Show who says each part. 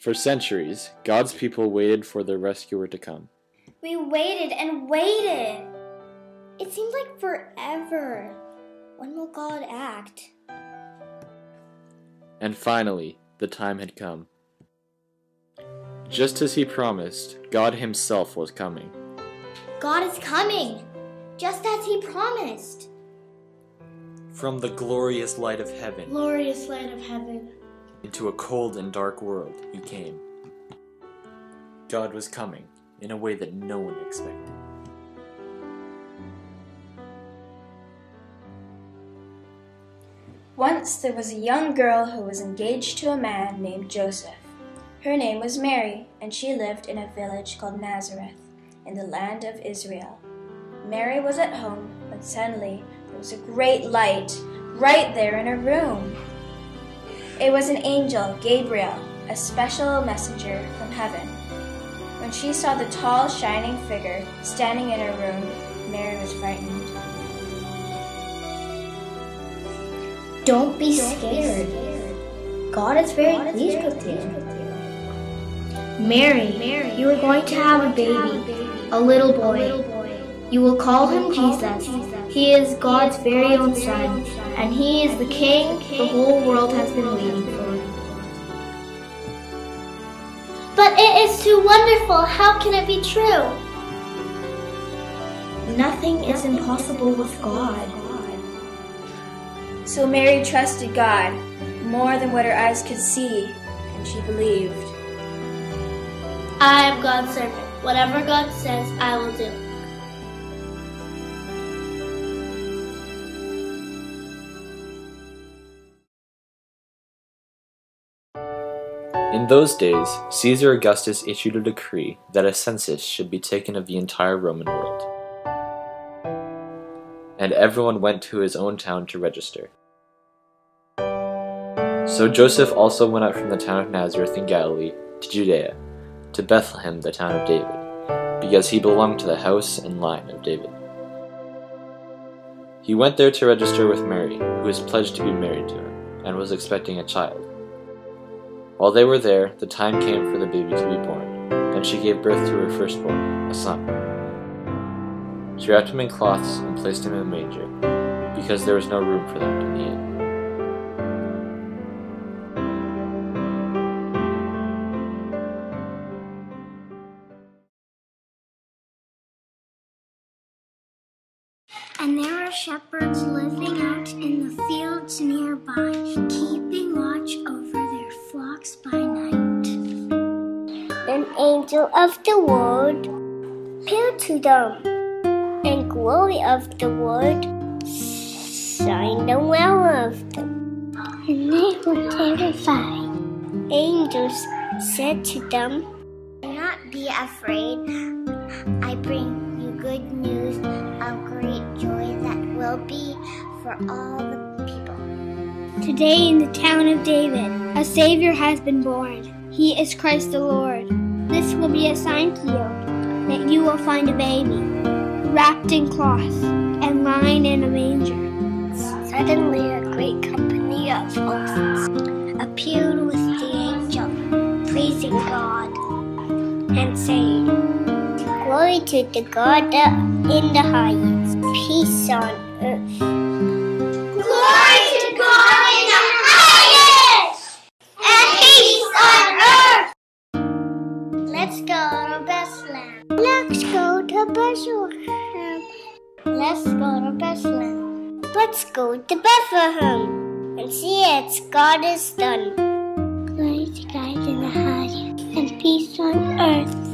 Speaker 1: For centuries, God's people waited for their rescuer to come.
Speaker 2: We waited and waited. It seemed like forever. When will God act?
Speaker 1: And finally, the time had come. Just as he promised, God himself was coming.
Speaker 2: God is coming, just as he promised.
Speaker 1: From the glorious light of heaven, into a cold and dark world, he came. God was coming in a way that no one expected.
Speaker 3: Once there was a young girl who was engaged to a man named Joseph. Her name was Mary, and she lived in a village called Nazareth, in the land of Israel. Mary was at home when suddenly there was a great light right there in her room. It was an angel, Gabriel, a special messenger from heaven. When she saw the tall, shining figure standing in her room, Mary was frightened.
Speaker 2: Don't be scared. God is very pleased with you. Mary, you are going to have a baby, a little boy. You will call him Jesus. He is God's very own son, and he is the king the whole world has been waiting for. But it is too wonderful. How can it be true? Nothing is impossible with God.
Speaker 3: So Mary trusted God more than what her eyes could see, and she believed.
Speaker 2: I am God's servant. Whatever God says, I will do.
Speaker 1: In those days, Caesar Augustus issued a decree that a census should be taken of the entire Roman world. And everyone went to his own town to register. So Joseph also went out from the town of Nazareth in Galilee to Judea, to Bethlehem, the town of David, because he belonged to the house and line of David. He went there to register with Mary, who was pledged to be married to him, and was expecting a child. While they were there, the time came for the baby to be born, and she gave birth to her firstborn, a son. She wrapped him in cloths and placed him in a manger, because there was no room for them in the inn.
Speaker 2: And there were shepherds living out in the fields nearby, keeping watch over their flocks by night. An angel of the Lord appeared to them, and glory of the Lord shined around of them, and they were terrified. Angels said to them, "Do not be afraid. I bring you good news of great joy that will be for all the people. Today in the town of David, a Savior has been born. He is Christ the Lord. This will be a sign to you, that you will find a baby, wrapped in cloths and lying in a manger." Suddenly a great company of hosts appeared with the angel, praising God and saying, "Glory to the God in the highest, peace on earth." Glory to God in the highest, and peace on earth. Let's go to Bethlehem. Let's go to Bethlehem. Let's go to Bethlehem. Let's go to Bethlehem and see it's God is done. Glory to God in the highest, and peace on earth.